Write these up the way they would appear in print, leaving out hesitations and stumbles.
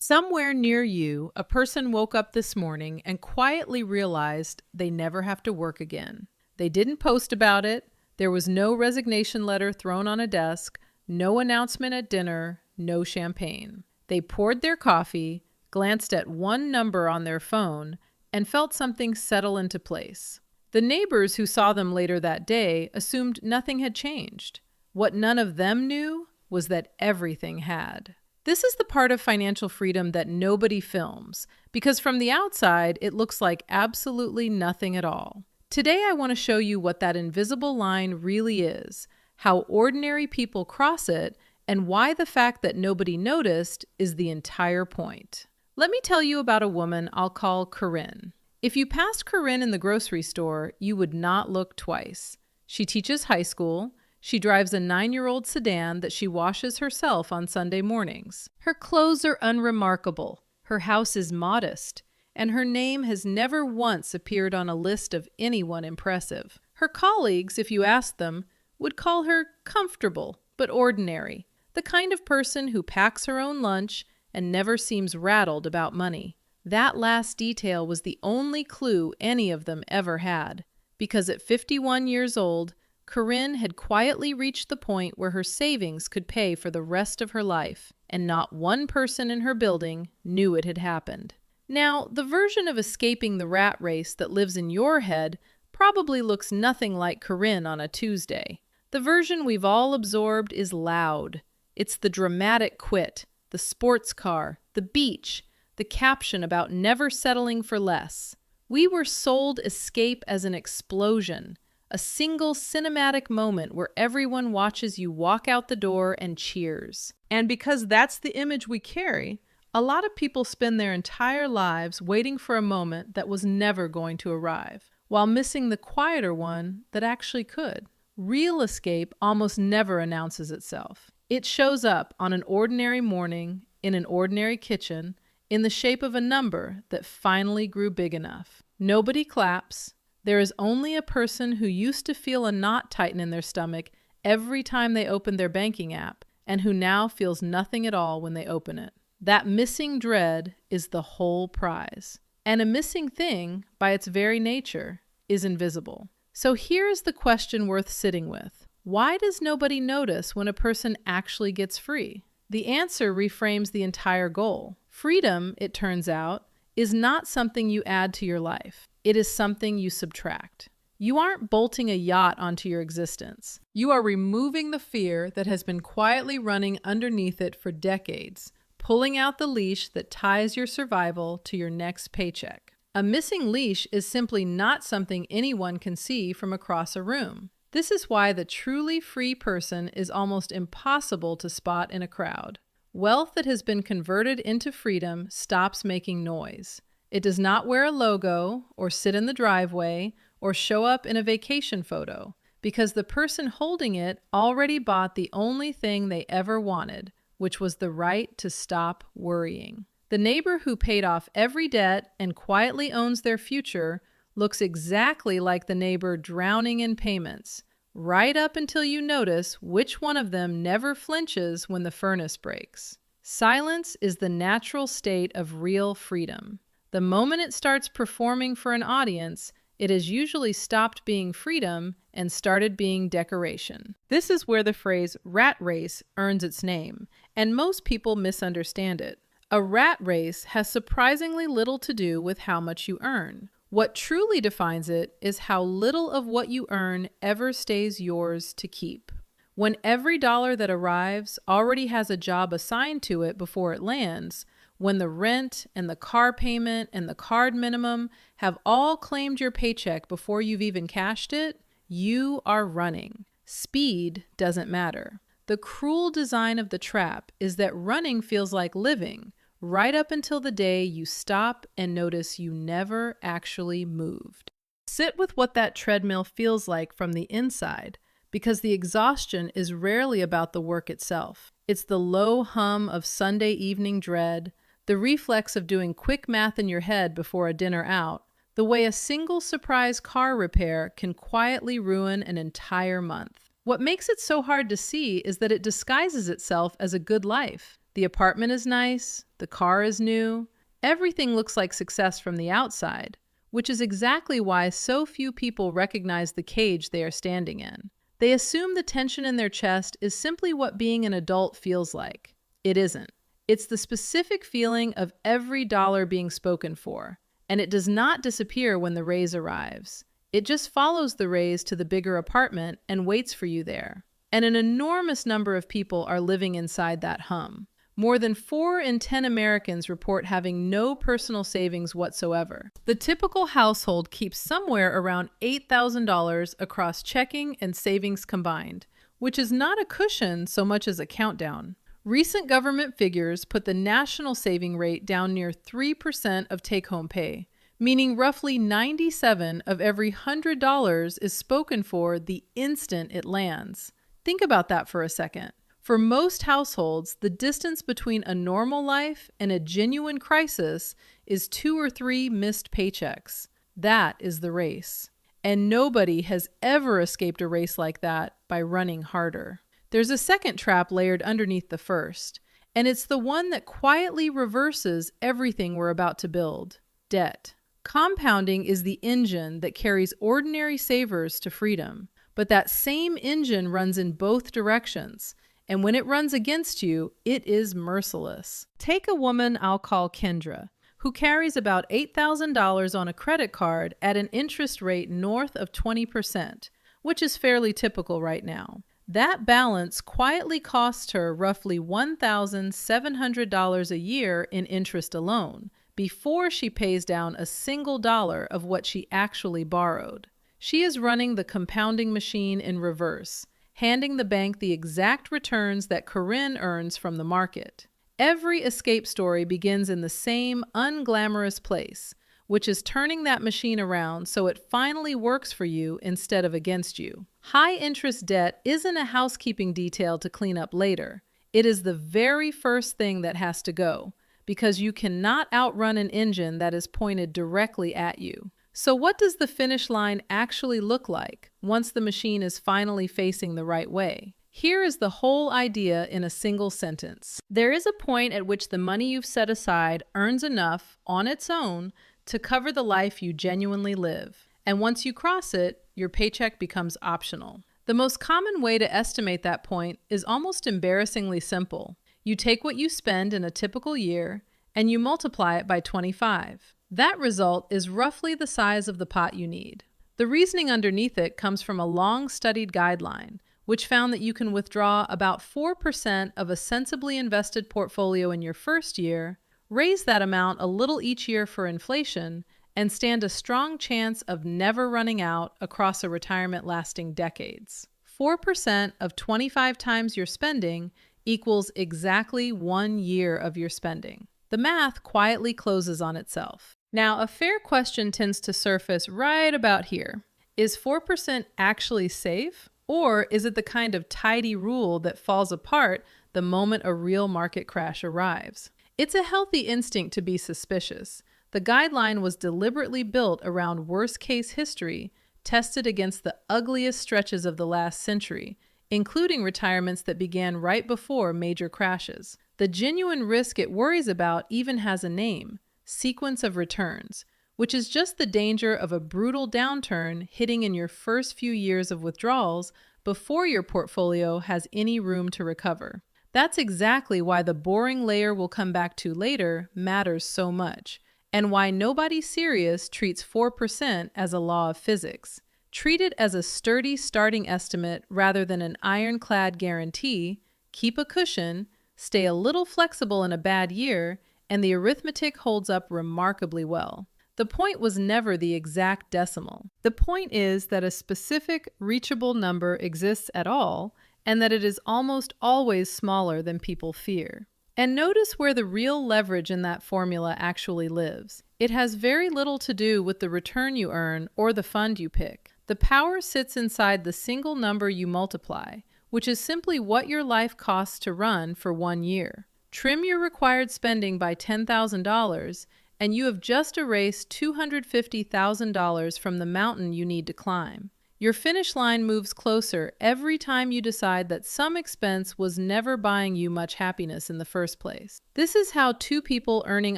Somewhere near you, a person woke up this morning and quietly realized they never have to work again. They didn't post about it. There was no resignation letter thrown on a desk, no announcement at dinner, no champagne. They poured their coffee, glanced at one number on their phone, and felt something settle into place. The neighbors who saw them later that day assumed nothing had changed. What none of them knew was that everything had. This is the part of financial freedom that nobody films, because from the outside, it looks like absolutely nothing at all. Today, I want to show you what that invisible line really is, how ordinary people cross it, and why the fact that nobody noticed is the entire point. Let me tell you about a woman I'll call Corinne. If you passed Corinne in the grocery store, you would not look twice. She teaches high school. She drives a 9-year-old sedan that she washes herself on Sunday mornings. Her clothes are unremarkable. Her house is modest. And her name has never once appeared on a list of anyone impressive. Her colleagues, if you asked them, would call her comfortable but ordinary, the kind of person who packs her own lunch and never seems rattled about money. That last detail was the only clue any of them ever had, because at 51 years old, Corinne had quietly reached the point where her savings could pay for the rest of her life, and not one person in her building knew it had happened. Now, the version of escaping the rat race that lives in your head probably looks nothing like Corinne on a Tuesday. The version we've all absorbed is loud. It's the dramatic quit, the sports car, the beach, the caption about never settling for less. We were sold escape as an explosion, a single cinematic moment where everyone watches you walk out the door and cheers. And because that's the image we carry, a lot of people spend their entire lives waiting for a moment that was never going to arrive, while missing the quieter one that actually could. Real escape almost never announces itself. It shows up on an ordinary morning, in an ordinary kitchen, in the shape of a number that finally grew big enough. Nobody claps. There is only a person who used to feel a knot tighten in their stomach every time they opened their banking app, and who now feels nothing at all when they open it. That missing dread is the whole prize. And a missing thing, by its very nature, is invisible. So here's the question worth sitting with. Why does nobody notice when a person actually gets free? The answer reframes the entire goal. Freedom, it turns out, is not something you add to your life. It is something you subtract. You aren't bolting a yacht onto your existence. You are removing the fear that has been quietly running underneath it for decades, pulling out the leash that ties your survival to your next paycheck. A missing leash is simply not something anyone can see from across a room. This is why the truly free person is almost impossible to spot in a crowd. Wealth that has been converted into freedom stops making noise. It does not wear a logo, or sit in the driveway, or show up in a vacation photo, because the person holding it already bought the only thing they ever wanted, which was the right to stop worrying. The neighbor who paid off every debt and quietly owns their future looks exactly like the neighbor drowning in payments, right up until you notice which one of them never flinches when the furnace breaks. Silence is the natural state of real freedom. The moment it starts performing for an audience, it has usually stopped being freedom and started being decoration. This is where the phrase rat race earns its name, and most people misunderstand it. A rat race has surprisingly little to do with how much you earn. What truly defines it is how little of what you earn ever stays yours to keep. When every dollar that arrives already has a job assigned to it before it lands, when the rent and the car payment and the card minimum have all claimed your paycheck before you've even cashed it, you are running. Speed doesn't matter. The cruel design of the trap is that running feels like living, right up until the day you stop and notice you never actually moved. Sit with what that treadmill feels like from the inside, because the exhaustion is rarely about the work itself. It's the low hum of Sunday evening dread, the reflex of doing quick math in your head before a dinner out, the way a single surprise car repair can quietly ruin an entire month. What makes it so hard to see is that it disguises itself as a good life. The apartment is nice, the car is new, everything looks like success from the outside, which is exactly why so few people recognize the cage they are standing in. They assume the tension in their chest is simply what being an adult feels like. It isn't. It's the specific feeling of every dollar being spoken for, and it does not disappear when the raise arrives. It just follows the raise to the bigger apartment and waits for you there. And an enormous number of people are living inside that hum. More than 4 in 10 Americans report having no personal savings whatsoever. The typical household keeps somewhere around $8,000 across checking and savings combined, which is not a cushion so much as a countdown. Recent government figures put the national saving rate down near 3% of take-home pay, meaning roughly 97 of every $100 is spoken for the instant it lands. Think about that for a second. For most households, the distance between a normal life and a genuine crisis is 2 or 3 missed paychecks. That is the race. And nobody has ever escaped a race like that by running harder. There's a second trap layered underneath the first, and it's the one that quietly reverses everything we're about to build: debt. Compounding is the engine that carries ordinary savers to freedom, but that same engine runs in both directions. And when it runs against you, it is merciless. Take a woman I'll call Kendra, who carries about $8,000 on a credit card at an interest rate north of 20%, which is fairly typical right now. That balance quietly costs her roughly $1,700 a year in interest alone, before she pays down a single dollar of what she actually borrowed. She is running the compounding machine in reverse, handing the bank the exact returns that Corinne earns from the market. Every escape story begins in the same unglamorous place, which is turning that machine around so it finally works for you instead of against you. High-interest debt isn't a housekeeping detail to clean up later. It is the very first thing that has to go, because you cannot outrun an engine that is pointed directly at you. So what does the finish line actually look like once the machine is finally facing the right way? Here is the whole idea in a single sentence. There is a point at which the money you've set aside earns enough on its own to cover the life you genuinely live. And once you cross it, your paycheck becomes optional. The most common way to estimate that point is almost embarrassingly simple. You take what you spend in a typical year and you multiply it by 25. That result is roughly the size of the pot you need. The reasoning underneath it comes from a long-studied guideline, which found that you can withdraw about 4% of a sensibly invested portfolio in your first year, raise that amount a little each year for inflation, and stand a strong chance of never running out across a retirement lasting decades. 4% of 25 times your spending equals exactly 1 year of your spending. The math quietly closes on itself. Now, a fair question tends to surface right about here. Is 4% actually safe? Or is it the kind of tidy rule that falls apart the moment a real market crash arrives? It's a healthy instinct to be suspicious. The guideline was deliberately built around worst-case history, tested against the ugliest stretches of the last century, including retirements that began right before major crashes. The genuine risk it worries about even has a name: sequence of returns, which is just the danger of a brutal downturn hitting in your first few years of withdrawals before your portfolio has any room to recover. That's exactly why the boring layer we'll come back to later matters so much, and why nobody serious treats 4% as a law of physics. Treat it as a sturdy starting estimate rather than an ironclad guarantee. Keep a cushion, stay a little flexible in a bad year, and the arithmetic holds up remarkably well. The point was never the exact decimal. The point is that a specific reachable number exists at all, and that it is almost always smaller than people fear. And notice where the real leverage in that formula actually lives. It has very little to do with the return you earn or the fund you pick. The power sits inside the single number you multiply, which is simply what your life costs to run for 1 year. Trim your required spending by $10,000, and you have just erased $250,000 from the mountain you need to climb. Your finish line moves closer every time you decide that some expense was never buying you much happiness in the first place. This is how two people earning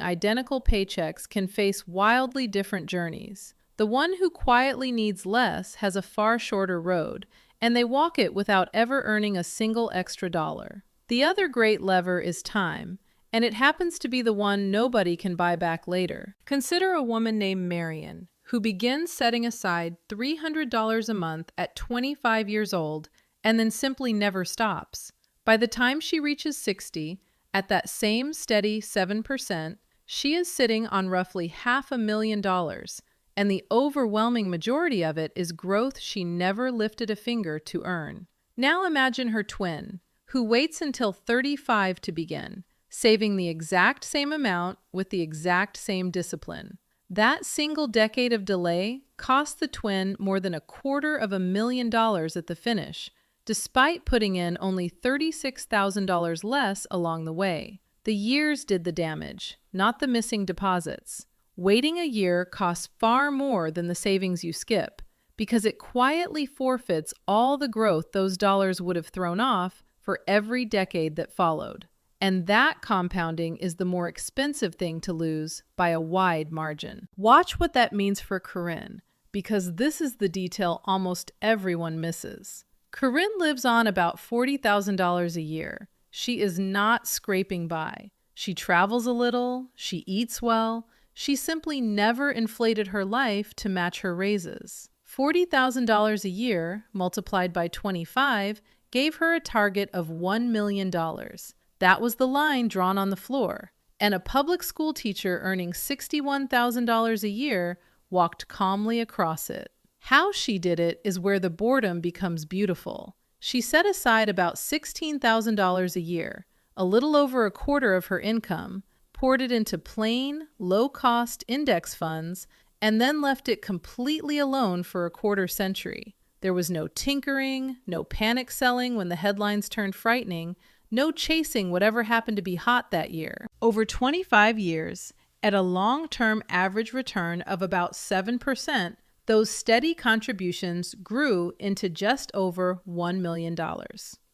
identical paychecks can face wildly different journeys. The one who quietly needs less has a far shorter road, and they walk it without ever earning a single extra dollar. The other great lever is time, and it happens to be the one nobody can buy back later. Consider a woman named Marion, who begins setting aside $300 a month at 25 years old and then simply never stops. By the time she reaches 60, at that same steady 7%, she is sitting on roughly $500,000, and the overwhelming majority of it is growth she never lifted a finger to earn. Now imagine her twin, who waits until 35 to begin, saving the exact same amount with the exact same discipline. That single decade of delay cost the twin more than $250,000 at the finish, despite putting in only $36,000 less along the way. The years did the damage, not the missing deposits. Waiting a year costs far more than the savings you skip, because it quietly forfeits all the growth those dollars would have thrown off for every decade that followed. And that compounding is the more expensive thing to lose by a wide margin. Watch what that means for Corinne, because this is the detail almost everyone misses. Corinne lives on about $40,000 a year. She is not scraping by. She travels a little, she eats well, she simply never inflated her life to match her raises. $40,000 a year, multiplied by 25, gave her a target of $1 million. That was the line drawn on the floor, and a public school teacher earning $61,000 a year walked calmly across it. How she did it is where the boredom becomes beautiful. She set aside about $16,000 a year, a little over a quarter of her income, poured it into plain, low-cost index funds, and then left it completely alone for a quarter century. There was no tinkering, no panic selling when the headlines turned frightening, no chasing whatever happened to be hot that year. Over 25 years, at a long-term average return of about 7%, those steady contributions grew into just over $1 million.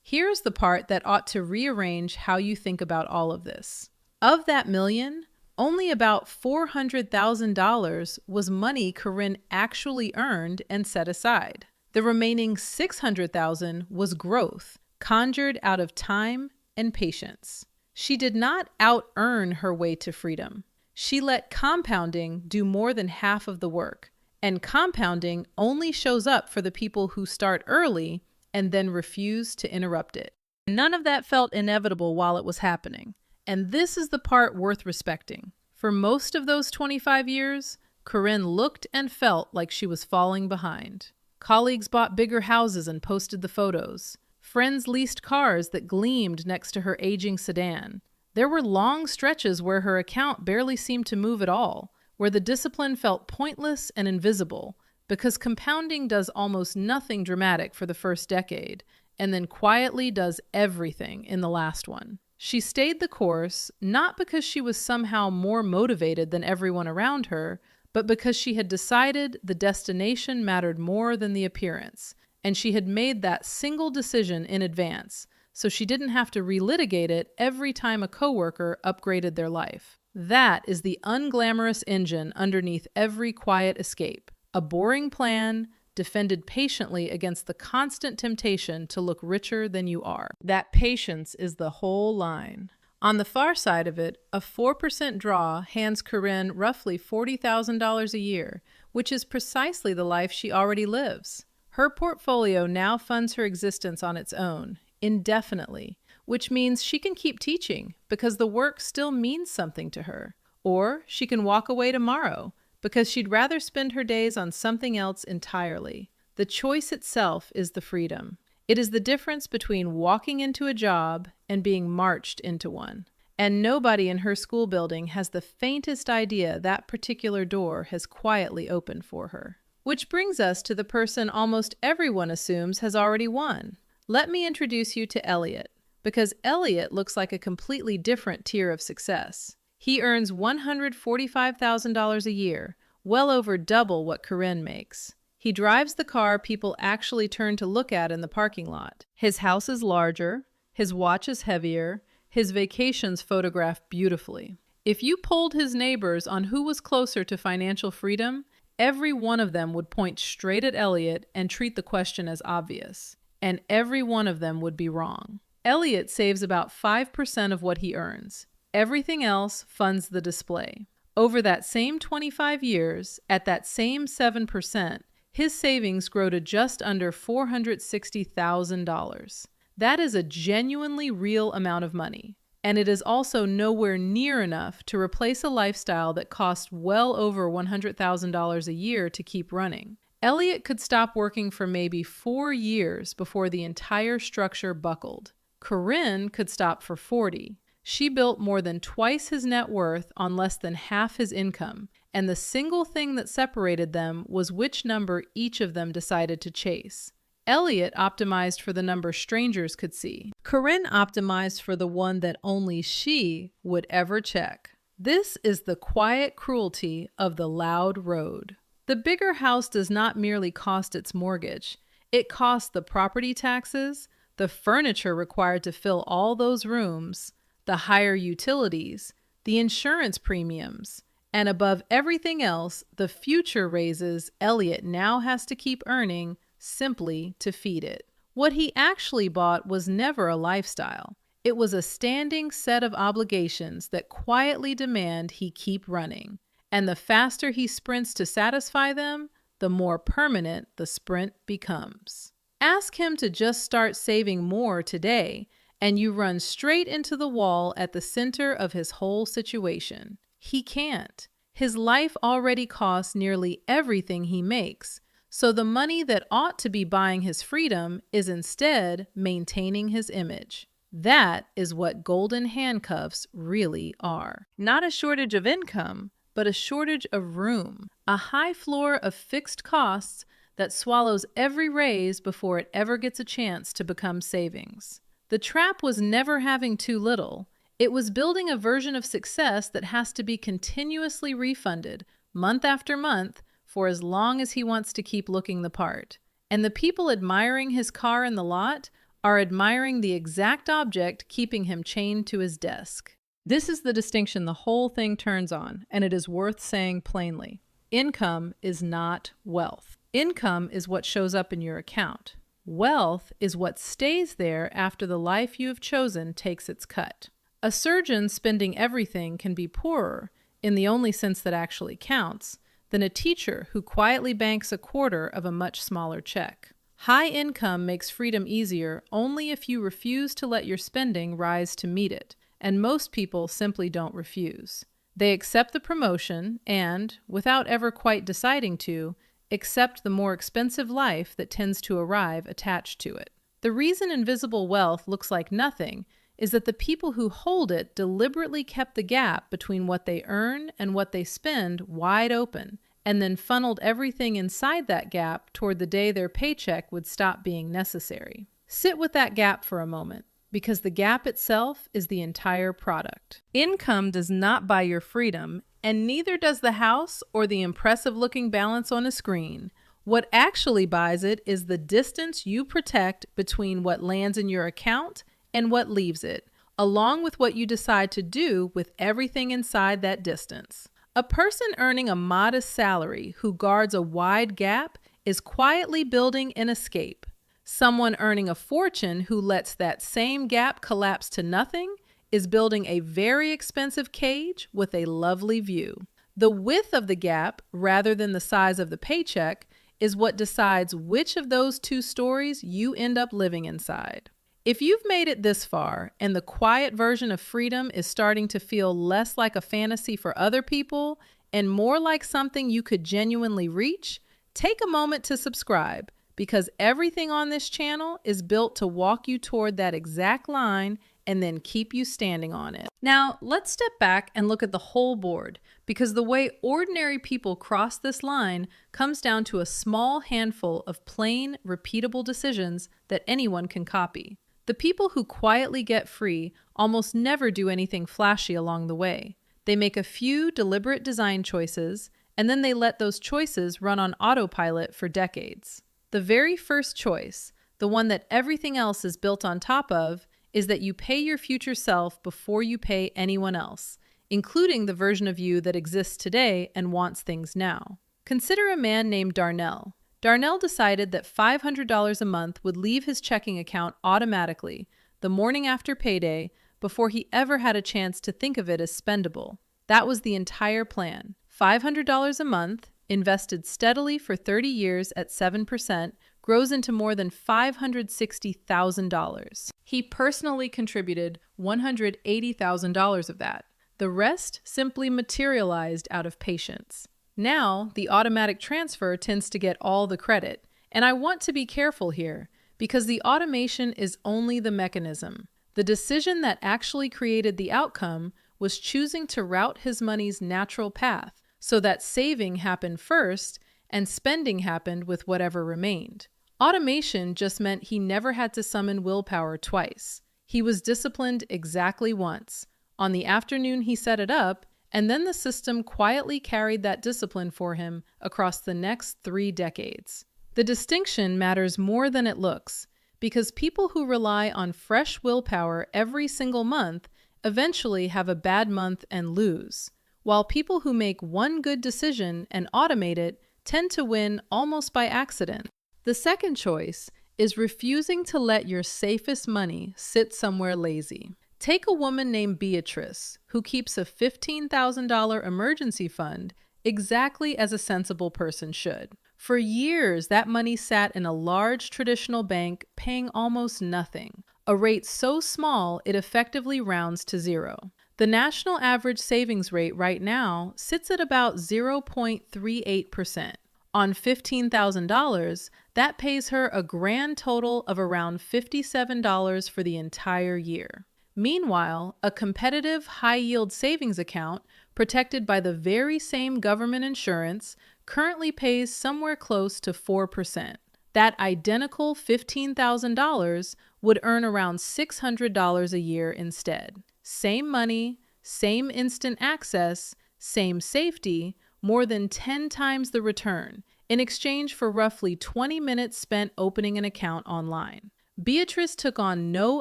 Here's the part that ought to rearrange how you think about all of this. Of that million, only about $400,000 was money Corinne actually earned and set aside. The remaining $600,000 was growth, conjured out of time and patience. She did not out-earn her way to freedom. She let compounding do more than half of the work, and compounding only shows up for the people who start early and then refuse to interrupt it. None of that felt inevitable while it was happening, and this is the part worth respecting. For most of those 25 years, Corinne looked and felt like she was falling behind. Colleagues bought bigger houses and posted the photos. Friends leased cars that gleamed next to her aging sedan. There were long stretches where her account barely seemed to move at all, where the discipline felt pointless and invisible, because compounding does almost nothing dramatic for the first decade, and then quietly does everything in the last one. She stayed the course, not because she was somehow more motivated than everyone around her, but because she had decided the destination mattered more than the appearance, and she had made that single decision in advance, so she didn't have to relitigate it every time a coworker upgraded their life. That is the unglamorous engine underneath every quiet escape. A boring plan, defended patiently against the constant temptation to look richer than you are. That patience is the whole line. On the far side of it, a 4% draw hands Corinne roughly $40,000 a year, which is precisely the life she already lives. Her portfolio now funds her existence on its own, indefinitely, which means she can keep teaching because the work still means something to her. Or she can walk away tomorrow because she'd rather spend her days on something else entirely. The choice itself is the freedom. It is the difference between walking into a job and being marched into one. And nobody in her school building has the faintest idea that particular door has quietly opened for her. Which brings us to the person almost everyone assumes has already won. Let me introduce you to Elliot, because Elliot looks like a completely different tier of success. He earns $145,000 a year, well over double what Corinne makes. He drives the car people actually turn to look at in the parking lot. His house is larger, his watch is heavier, his vacations photographed beautifully. If you polled his neighbors on who was closer to financial freedom, every one of them would point straight at Elliot and treat the question as obvious. And every one of them would be wrong. Elliot saves about 5% of what he earns. Everything else funds the display. Over that same 25 years, at that same 7%, his savings grow to just under $460,000. That is a genuinely real amount of money. And it is also nowhere near enough to replace a lifestyle that costs well over $100,000 a year to keep running. Elliot could stop working for maybe 4 years before the entire structure buckled. Corinne could stop for 40. She built more than twice his net worth on less than half his income, and the single thing that separated them was which number each of them decided to chase. Elliot optimized for the number strangers could see. Corinne optimized for the one that only she would ever check. This is the quiet cruelty of the loud road. The bigger house does not merely cost its mortgage. It costs the property taxes, the furniture required to fill all those rooms, the higher utilities, the insurance premiums, and above everything else, the future raises Elliot now has to keep earning simply to feed it. What he actually bought was never a lifestyle. It was a standing set of obligations that quietly demand he keep running. And the faster he sprints to satisfy them, the more permanent the sprint becomes. Ask him to just start saving more today, and you run straight into the wall at the center of his whole situation. He can't. His life already costs nearly everything he makes. So the money that ought to be buying his freedom is instead maintaining his image. That is what golden handcuffs really are. Not a shortage of income, but a shortage of room. A high floor of fixed costs that swallows every raise before it ever gets a chance to become savings. The trap was never having too little. It was building a version of success that has to be continuously refunded, month after month, for as long as he wants to keep looking the part. And the people admiring his car in the lot are admiring the exact object keeping him chained to his desk. This is the distinction the whole thing turns on, and it is worth saying plainly. Income is not wealth. Income is what shows up in your account. Wealth is what stays there after the life you have chosen takes its cut. A surgeon spending everything can be poorer, in the only sense that actually counts, than a teacher who quietly banks a quarter of a much smaller check. High income makes freedom easier only if you refuse to let your spending rise to meet it, and most people simply don't refuse. They accept the promotion and, without ever quite deciding to, accept the more expensive life that tends to arrive attached to it. The reason invisible wealth looks like nothing is that the people who hold it deliberately kept the gap between what they earn and what they spend wide open, and then funneled everything inside that gap toward the day their paycheck would stop being necessary. Sit with that gap for a moment, because the gap itself is the entire product. Income does not buy your freedom, and neither does the house or the impressive-looking balance on a screen. What actually buys it is the distance you protect between what lands in your account and what leaves it, along with what you decide to do with everything inside that distance. A person earning a modest salary who guards a wide gap is quietly building an escape. Someone earning a fortune who lets that same gap collapse to nothing is building a very expensive cage with a lovely view. The width of the gap, rather than the size of the paycheck, is what decides which of those two stories you end up living inside. If you've made it this far and the quiet version of freedom is starting to feel less like a fantasy for other people and more like something you could genuinely reach, take a moment to subscribe, because everything on this channel is built to walk you toward that exact line and then keep you standing on it. Now, let's step back and look at the whole board, because the way ordinary people cross this line comes down to a small handful of plain, repeatable decisions that anyone can copy. The people who quietly get free almost never do anything flashy along the way. They make a few deliberate design choices, and then they let those choices run on autopilot for decades. The very first choice, the one that everything else is built on top of, is that you pay your future self before you pay anyone else, including the version of you that exists today and wants things now. Consider a man named Darnell. Darnell decided that $500 a month would leave his checking account automatically the morning after payday before he ever had a chance to think of it as spendable. That was the entire plan. $500 a month, invested steadily for 30 years at 7%, grows into more than $560,000. He personally contributed $180,000 of that. The rest simply materialized out of patience. Now, the automatic transfer tends to get all the credit, and I want to be careful here because the automation is only the mechanism. The decision that actually created the outcome was choosing to route his money's natural path so that saving happened first and spending happened with whatever remained. Automation just meant he never had to summon willpower twice. He was disciplined exactly once, on the afternoon he set it up, and then the system quietly carried that discipline for him across the next 3 decades. The distinction matters more than it looks, because people who rely on fresh willpower every single month eventually have a bad month and lose, while people who make one good decision and automate it tend to win almost by accident. The second choice is refusing to let your safest money sit somewhere lazy. Take a woman named Beatrice, who keeps a $15,000 emergency fund exactly as a sensible person should. For years, that money sat in a large traditional bank paying almost nothing, a rate so small it effectively rounds to zero. The national average savings rate right now sits at about 0.38%. On $15,000, that pays her a grand total of around $57 for the entire year. Meanwhile, a competitive high-yield savings account, protected by the very same government insurance, currently pays somewhere close to 4%. That identical $15,000 would earn around $600 a year instead. Same money, same instant access, same safety, more than 10 times the return, in exchange for roughly 20 minutes spent opening an account online. Beatrice took on no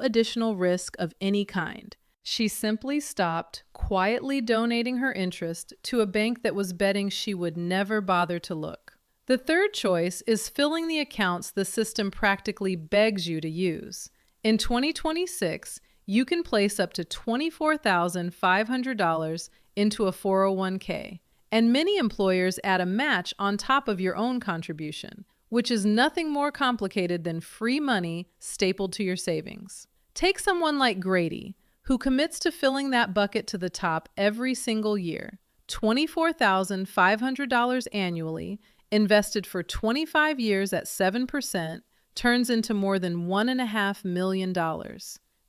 additional risk of any kind. She simply stopped quietly donating her interest to a bank that was betting she would never bother to look. The third choice is filling the accounts the system practically begs you to use. In 2026, you can place up to $24,500 into a 401k, and many employers add a match on top of your own contribution, which is nothing more complicated than free money stapled to your savings. Take someone like Grady, who commits to filling that bucket to the top every single year. $24,500 annually, invested for 25 years at 7%, turns into more than $1.5 million.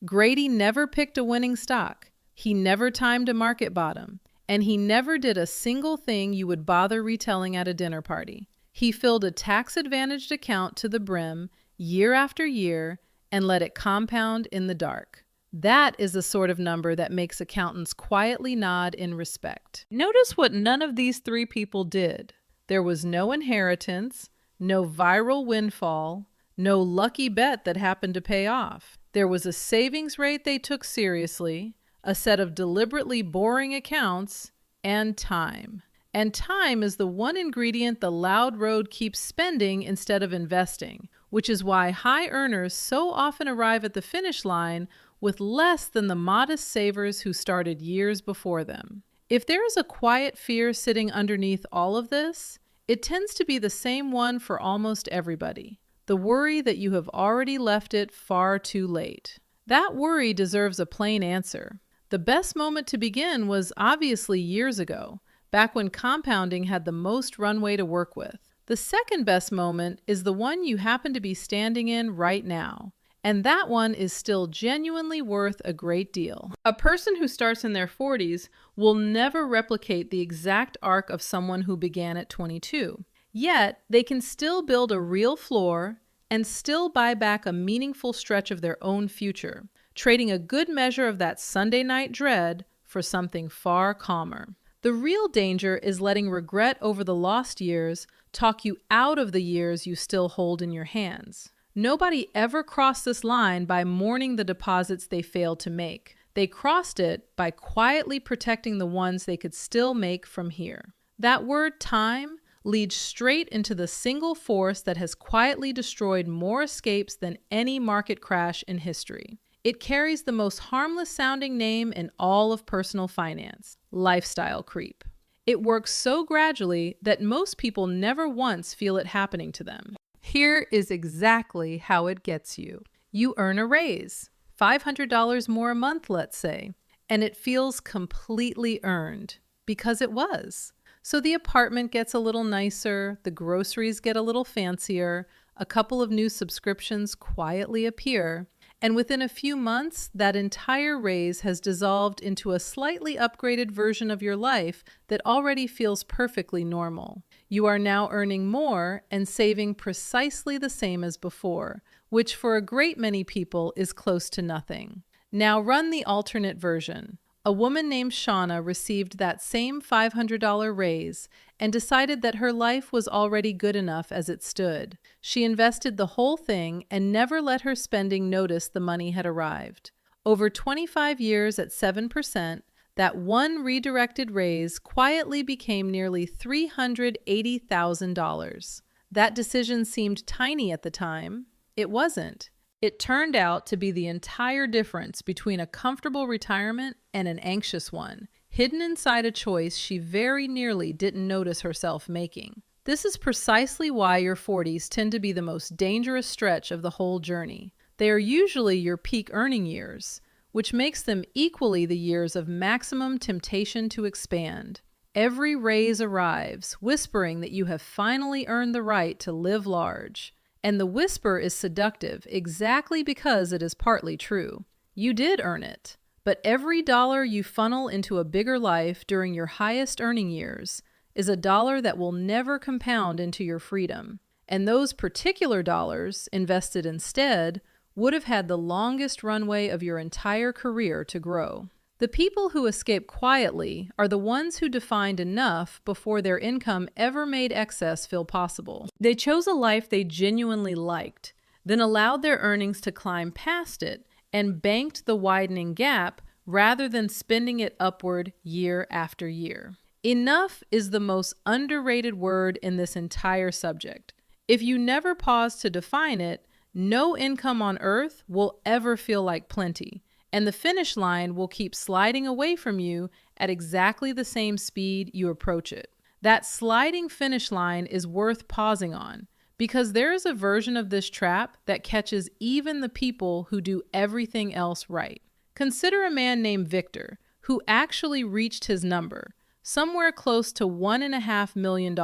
Grady never picked a winning stock. He never timed a market bottom. And he never did a single thing you would bother retelling at a dinner party. He filled a tax-advantaged account to the brim year after year and let it compound in the dark. That is the sort of number that makes accountants quietly nod in respect. Notice what none of these 3 people did. There was no inheritance, no viral windfall, no lucky bet that happened to pay off. There was a savings rate they took seriously, a set of deliberately boring accounts, and time. And time is the one ingredient the loud road keeps spending instead of investing, which is why high earners so often arrive at the finish line with less than the modest savers who started years before them. If there is a quiet fear sitting underneath all of this, it tends to be the same one for almost everybody. The worry that you have already left it far too late. That worry deserves a plain answer. The best moment to begin was obviously years ago, back when compounding had the most runway to work with. The second best moment is the one you happen to be standing in right now. And that one is still genuinely worth a great deal. A person who starts in their 40s will never replicate the exact arc of someone who began at 22. Yet, they can still build a real floor and still buy back a meaningful stretch of their own future, trading a good measure of that Sunday night dread for something far calmer. The real danger is letting regret over the lost years talk you out of the years you still hold in your hands. Nobody ever crossed this line by mourning the deposits they failed to make. They crossed it by quietly protecting the ones they could still make from here. That word time leads straight into the single force that has quietly destroyed more escapes than any market crash in history. It carries the most harmless sounding name in all of personal finance: lifestyle creep. It works so gradually that most people never once feel it happening to them. Here is exactly how it gets you. You earn a raise, $500 more a month, let's say, and it feels completely earned because it was. So the apartment gets a little nicer, the groceries get a little fancier, a couple of new subscriptions quietly appear, and within a few months, that entire raise has dissolved into a slightly upgraded version of your life that already feels perfectly normal. You are now earning more and saving precisely the same as before, which for a great many people is close to nothing. Now run the alternate version. A woman named Shauna received that same $500 raise and decided that her life was already good enough as it stood. She invested the whole thing and never let her spending notice the money had arrived. Over 25 years at 7%, that one redirected raise quietly became nearly $380,000. That decision seemed tiny at the time. It wasn't. It turned out to be the entire difference between a comfortable retirement and an anxious one, hidden inside a choice she very nearly didn't notice herself making. This is precisely why your 40s tend to be the most dangerous stretch of the whole journey. They are usually your peak earning years, which makes them equally the years of maximum temptation to expand. Every raise arrives, whispering that you have finally earned the right to live large. And the whisper is seductive exactly because it is partly true. You did earn it. But every dollar you funnel into a bigger life during your highest earning years is a dollar that will never compound into your freedom. And those particular dollars invested instead would have had the longest runway of your entire career to grow. The people who escape quietly are the ones who defined enough before their income ever made excess feel possible. They chose a life they genuinely liked, then allowed their earnings to climb past it and banked the widening gap rather than spending it upward year after year. Enough is the most underrated word in this entire subject. If you never pause to define it, no income on earth will ever feel like plenty. And the finish line will keep sliding away from you at exactly the same speed you approach it. That sliding finish line is worth pausing on because there is a version of this trap that catches even the people who do everything else right. Consider a man named Victor who actually reached his number, somewhere close to $1.5 million,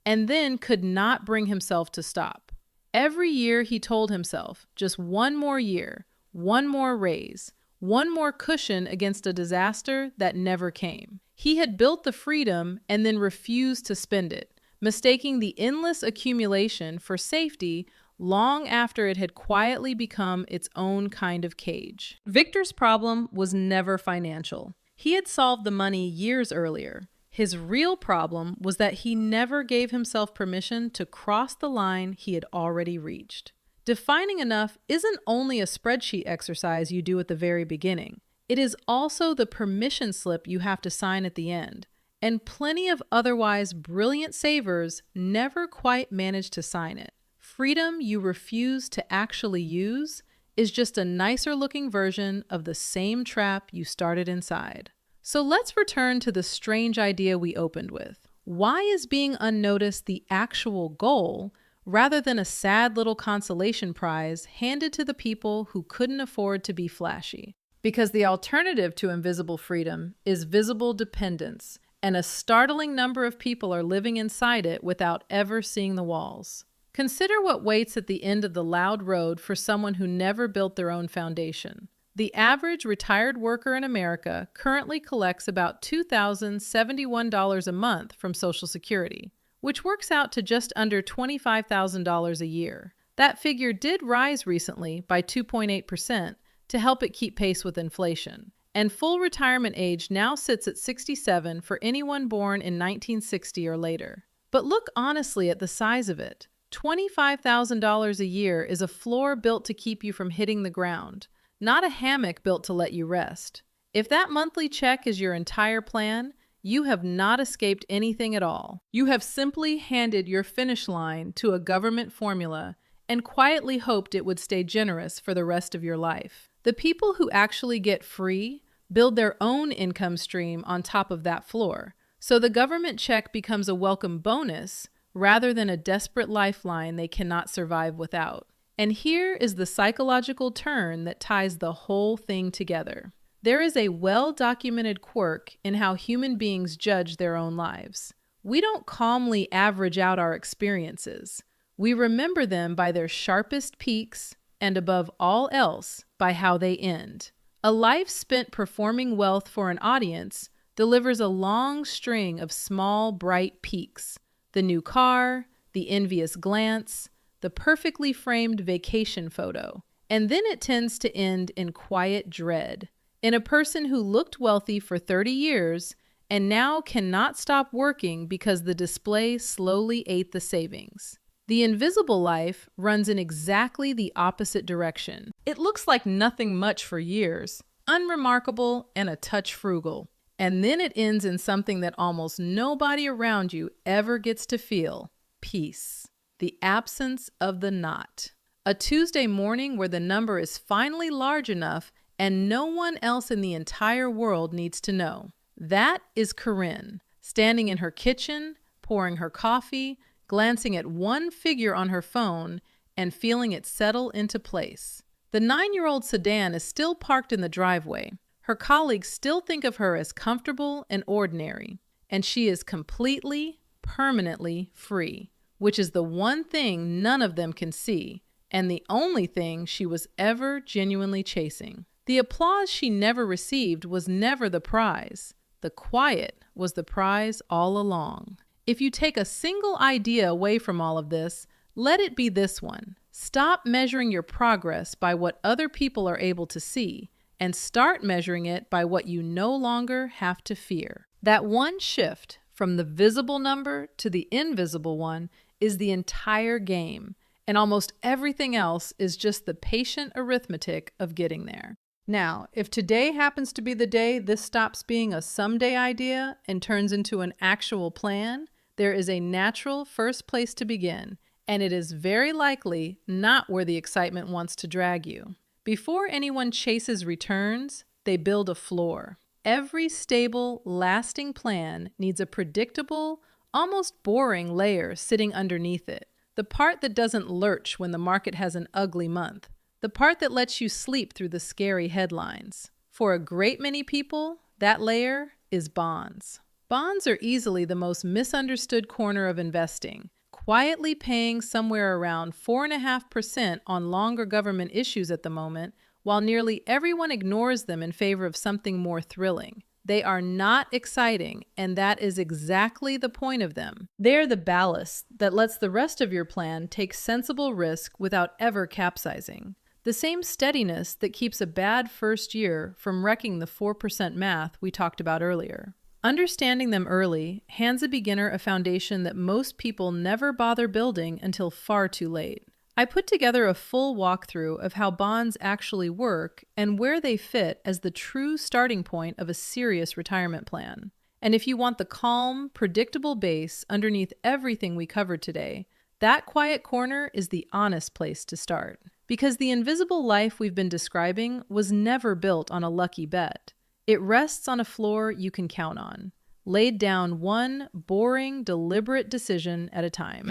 and then could not bring himself to stop. Every year he told himself, just one more year, one more raise, one more cushion against a disaster that never came. He had built the freedom and then refused to spend it, mistaking the endless accumulation for safety long after it had quietly become its own kind of cage. Victor's problem was never financial. He had solved the money years earlier. His real problem was that he never gave himself permission to cross the line he had already reached. Defining enough isn't only a spreadsheet exercise you do at the very beginning. It is also the permission slip you have to sign at the end. And plenty of otherwise brilliant savers never quite manage to sign it. Freedom you refuse to actually use is just a nicer looking version of the same trap you started inside. So let's return to the strange idea we opened with. Why is being unnoticed the actual goal rather than a sad little consolation prize handed to the people who couldn't afford to be flashy? Because the alternative to invisible freedom is visible dependence, and a startling number of people are living inside it without ever seeing the walls. Consider what waits at the end of the loud road for someone who never built their own foundation. The average retired worker in America currently collects about $2,071 a month from Social Security, which works out to just under $25,000 a year. That figure did rise recently by 2.8% to help it keep pace with inflation. And full retirement age now sits at 67 for anyone born in 1960 or later. But look honestly at the size of it. $25,000 a year is a floor built to keep you from hitting the ground, not a hammock built to let you rest. If that monthly check is your entire plan, you have not escaped anything at all. You have simply handed your finish line to a government formula and quietly hoped it would stay generous for the rest of your life. The people who actually get free build their own income stream on top of that floor, so the government check becomes a welcome bonus rather than a desperate lifeline they cannot survive without. And here is the psychological turn that ties the whole thing together. There is a well-documented quirk in how human beings judge their own lives. We don't calmly average out our experiences. We remember them by their sharpest peaks and, above all else, by how they end. A life spent performing wealth for an audience delivers a long string of small, bright peaks. The new car, the envious glance, the perfectly framed vacation photo. And then it tends to end in quiet dread. In a person who looked wealthy for 30 years and now cannot stop working because the display slowly ate the savings. The invisible life runs in exactly the opposite direction. It looks like nothing much for years, unremarkable and a touch frugal. And then it ends in something that almost nobody around you ever gets to feel: peace. The absence of the knot. A Tuesday morning where the number is finally large enough and no one else in the entire world needs to know. That is Corinne, standing in her kitchen, pouring her coffee, glancing at one figure on her phone, and feeling it settle into place. The 9-year-old sedan is still parked in the driveway. Her colleagues still think of her as comfortable and ordinary, and she is completely, permanently free, which is the one thing none of them can see, and the only thing she was ever genuinely chasing. The applause she never received was never the prize. The quiet was the prize all along. If you take a single idea away from all of this, let it be this one. Stop measuring your progress by what other people are able to see, and start measuring it by what you no longer have to fear. That one shift from the visible number to the invisible one is the entire game, and almost everything else is just the patient arithmetic of getting there. Now, if today happens to be the day this stops being a someday idea and turns into an actual plan, there is a natural first place to begin, and it is very likely not where the excitement wants to drag you. Before anyone chases returns, they build a floor. Every stable, lasting plan needs a predictable, almost boring layer sitting underneath it. The part that doesn't lurch when the market has an ugly month. The part that lets you sleep through the scary headlines. For a great many people, that layer is bonds. Bonds are easily the most misunderstood corner of investing, quietly paying somewhere around 4.5% on longer government issues at the moment, while nearly everyone ignores them in favor of something more thrilling. They are not exciting, and that is exactly the point of them. They're the ballast that lets the rest of your plan take sensible risk without ever capsizing. The same steadiness that keeps a bad first year from wrecking the 4% math we talked about earlier. Understanding them early hands a beginner a foundation that most people never bother building until far too late. I put together a full walkthrough of how bonds actually work and where they fit as the true starting point of a serious retirement plan. And if you want the calm, predictable base underneath everything we covered today, that quiet corner is the honest place to start. Because the invisible life we've been describing was never built on a lucky bet. It rests on a floor you can count on, laid down one boring, deliberate decision at a time.